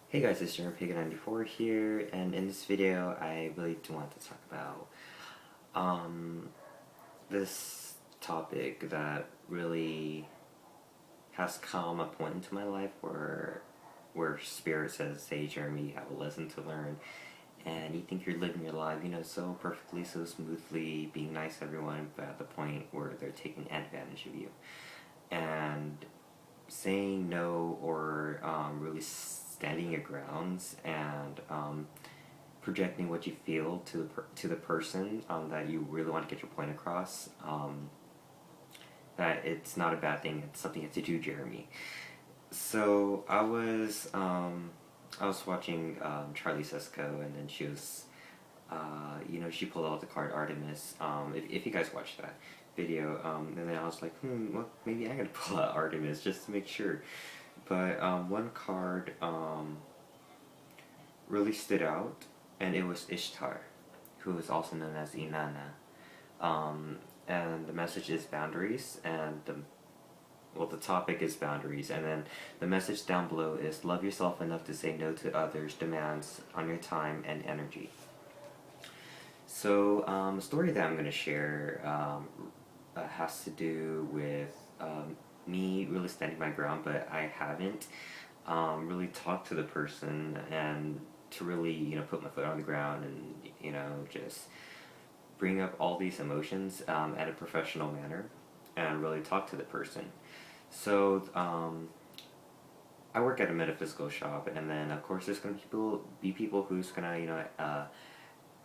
Hey guys, it's Jeremy Pig94 here, and in this video I really do want to talk about this topic that really has come a point into my life where Spirit says, "Hey Jeremy, you have a lesson to learn," and you think you're living your life, so perfectly, so smoothly, being nice to everyone, but at the point where they're taking advantage of you, and saying no or really standing your grounds and projecting what you feel to the person that you really want to get your point across. That it's not a bad thing. It's something you have to do, Jeremy. So I was watching Charlie Sesko, and then she pulled out the card Artemis. If you guys watched that video, and then I was like, well, maybe I gotta pull out Artemis just to make sure. But one card really stood out, and it was Ishtar, who is also known as Inanna. And the message is boundaries, and the topic is boundaries, and then the message down below is love yourself enough to say no to others' demands on your time and energy. So, the story that I'm going to share has to do with me really standing my ground, but I haven't really talked to the person and to really, put my foot on the ground and, just bring up all these emotions at a professional manner and really talk to the person. So, I work at a metaphysical shop, and then of course there's gonna be people who's gonna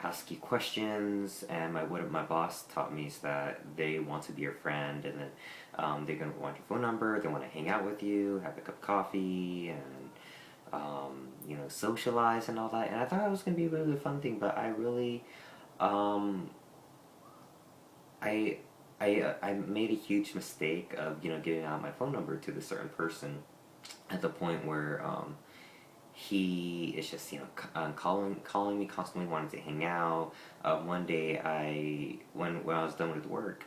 ask you questions, and what my boss taught me is that they want to be your friend, and then they're gonna want your phone number, they want to hang out with you, have a cup of coffee, and socialize and all that. And I thought it was gonna be a really fun thing, but I really um, I made a huge mistake of giving out my phone number to this certain person at the point where he is just calling me constantly, wanting to hang out. One day when I was done with work,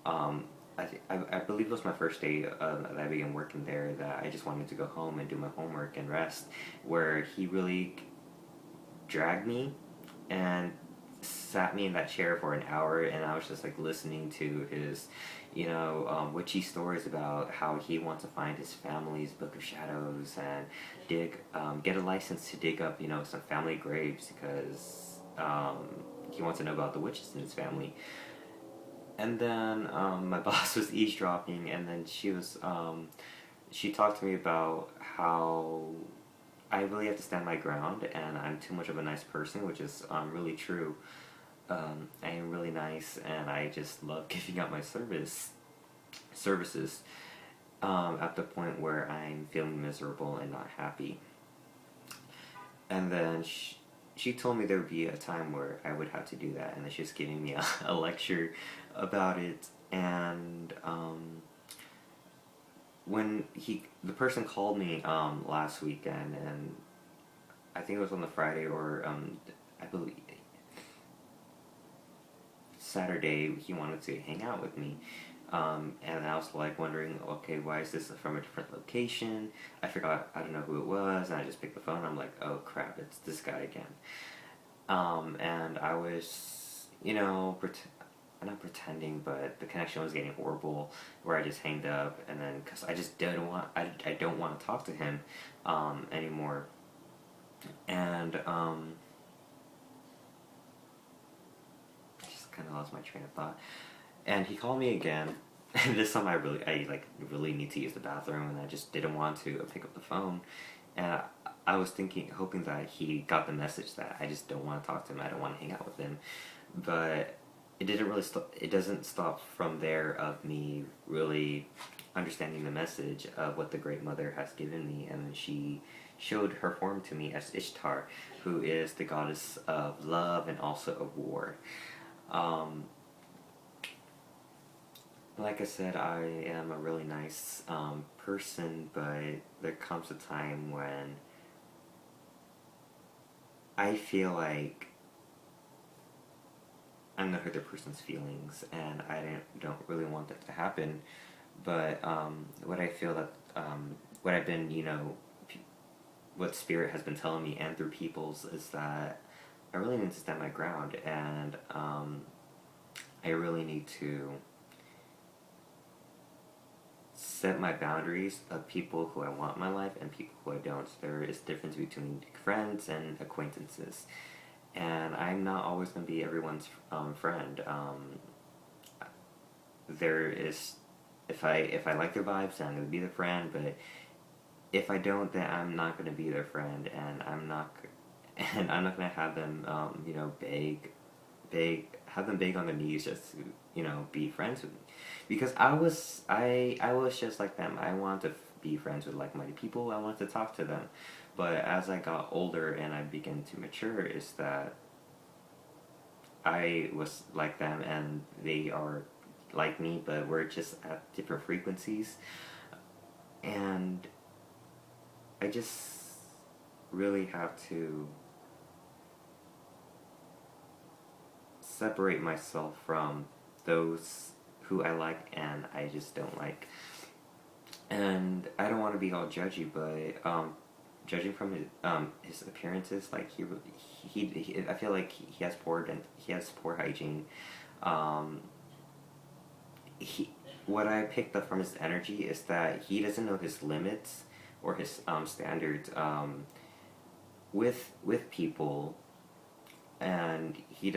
um, I believe it was my first day that I began working there, that I just wanted to go home and do my homework and rest, where he really dragged me and sat me in that chair for an hour, and I was just like listening to his witchy stories about how he wants to find his family's book of shadows and get a license to dig up some family graves, because he wants to know about the witches in his family. And then my boss was eavesdropping, and then she talked to me about how I really have to stand my ground, and I'm too much of a nice person, which is really true. I am really nice, and I just love giving out my services at the point where I'm feeling miserable and not happy. And then she told me there would be a time where I would have to do that, and then she was giving me a lecture about it. And when the person called me last weekend, and I think it was on the Friday, or I believe Saturday, he wanted to hang out with me. And I was like wondering, okay, why is this from a different location? I forgot, I don't know who it was, and I just picked the phone. I'm like, oh crap, it's this guy again. And I was, not pretending, but the connection was getting horrible, where I just hanged up, and then because I just I don't want to talk to him anymore. And I just kind of lost my train of thought. And he called me again. And this time I really need to use the bathroom, and I just didn't want to pick up the phone. And I was hoping that he got the message that I just don't want to talk to him. I don't want to hang out with him. But it didn't really stop. It doesn't stop from there of me really understanding the message of what the Great Mother has given me, and she showed her form to me as Ishtar, who is the goddess of love and also of war. Um, like I said, I am a really nice person, but there comes a time when I feel like I'm gonna hurt the person's feelings, and I don't really want that to happen. But what I feel that what I've been what Spirit has been telling me and through people's is that I really need to stand my ground, and I really need to set my boundaries of people who I want in my life and people who I don't. There is a difference between friends and acquaintances, and I'm not always going to be everyone's friend. There is, if I like their vibes, then I'm going to be their friend, but if I don't, then I'm not going to be their friend, and I'm not going to have them, have them beg on their knees just to, be friends with me, because I was just like them. I wanted to be friends with like-minded people. I wanted to talk to them, but as I got older and I began to mature, is that I was like them and they are like me, but we're just at different frequencies, and I just really have to separate myself from those who I like and I just don't like. And I don't want to be all judgy, but judging from his appearances, like I feel like he has poor hygiene. Um, he what I picked up from his energy is that he doesn't know his limits or his standards with people, and he's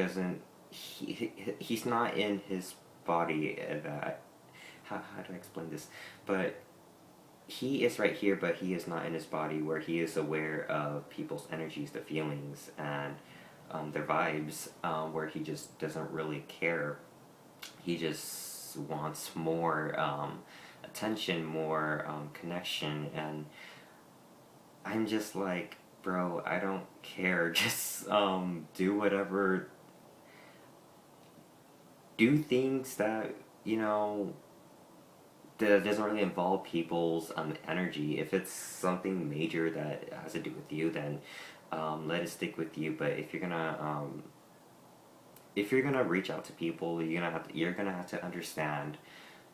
not in his body that how do I explain this? But he is right here, but he is not in his body where he is aware of people's energies, their feelings, and their vibes, where he just doesn't really care. He just wants more attention, more connection, and I'm just like, bro, I don't care. Just do whatever, do things that that doesn't really involve people's energy. If it's something major that has to do with you, then let it stick with you. But if you're gonna reach out to people, you're gonna have to understand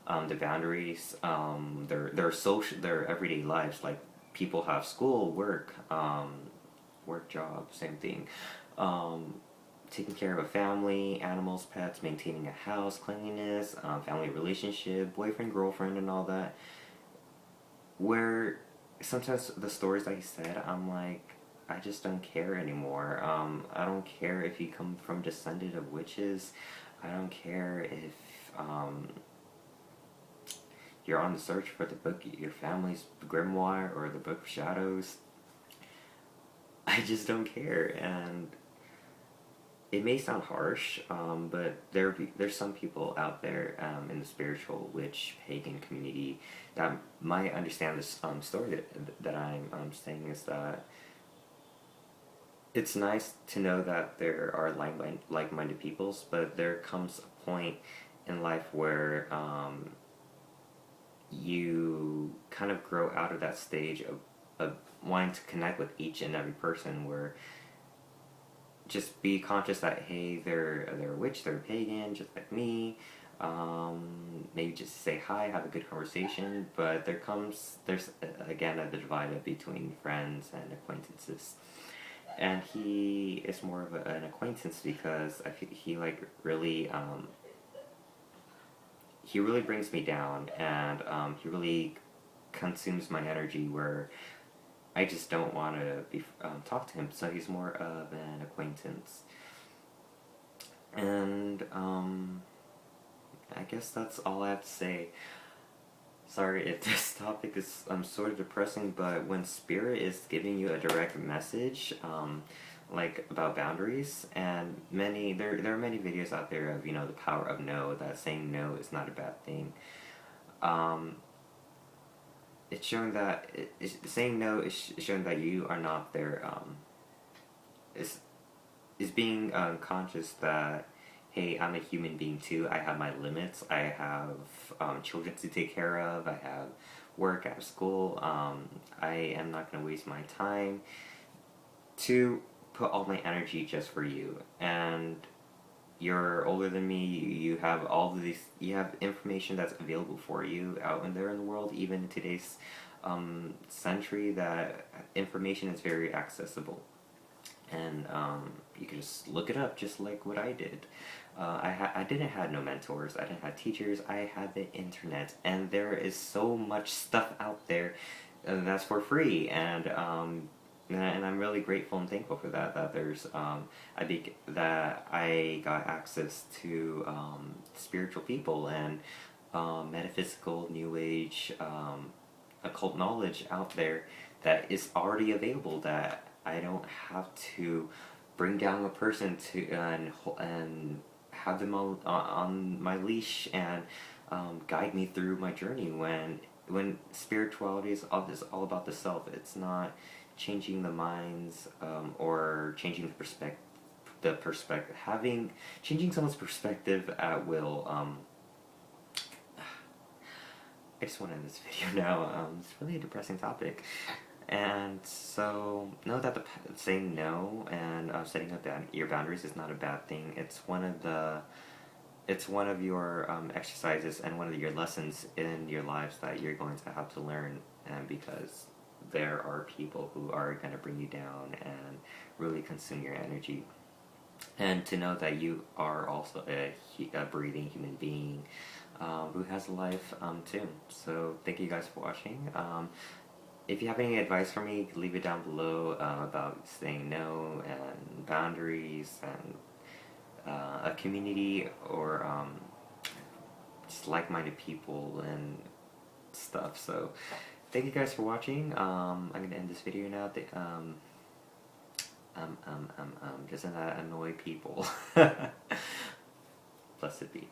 the boundaries, their everyday lives. Like people have school, work, job, same thing. Um, Taking care of a family, animals, pets, maintaining a house, cleanliness, family relationship, boyfriend, girlfriend, and all that. Where sometimes the stories that he said, I'm like, I just don't care anymore. I don't care if you come from descendant of witches. I don't care if um, you're on the search for the book, your family's grimoire, or the book of shadows. I just don't care, and it may sound harsh, but there's some people out there in the spiritual witch pagan community that might understand this story that I'm saying, is that it's nice to know that there are like-minded peoples, but there comes a point in life where you kind of grow out of that stage of wanting to connect with each and every person, where just be conscious that, hey, they're a witch, they're a pagan, just like me. Maybe just say hi, have a good conversation. But there's again a divide between friends and acquaintances, and he is more of an acquaintance, because I feel he really brings me down, and he really consumes my energy, where I just don't want to be talk to him. So he's more of an acquaintance, and I guess that's all I have to say. Sorry if this topic is sort of depressing, but when spirit is giving you a direct message, like about boundaries, and there are many videos out there of the power of no, that saying no is not a bad thing. Um, it's showing that saying no is showing that you are not there. Is being conscious that, hey, I'm a human being too. I have my limits. I have children to take care of. I have work. I have school. I am not going to waste my time to put all my energy just for you. And you're older than me. You have all of these. You have information that's available for you out in there in the world, even in today's century that information is very accessible, and you can just look it up, just like what I did. I didn't have no mentors. I didn't have teachers. I had the internet, and there is so much stuff out there that's for free, and I'm really grateful and thankful for that. That there's that I got access to spiritual people and metaphysical, new age, occult knowledge out there that is already available, that I don't have to bring down a person to and have them on my leash and guide me through my journey. When spirituality is all about the self, it's not changing the minds or changing the perspective, having changing someone's perspective at will. I just want to end this video now. It's really a depressing topic. And so, know that saying no and setting up your boundaries is not a bad thing. It's one of your exercises and one of your lessons in your lives that you're going to have to learn, and because there are people who are going to bring you down and really consume your energy. And to know that you are also a breathing human being who has a life too. So thank you guys for watching. If you have any advice for me, leave it down below about saying no and boundaries and a community, or just like-minded people and stuff. So thank you guys for watching. I'm going to end this video now. Doesn't that annoy people? Blessed be.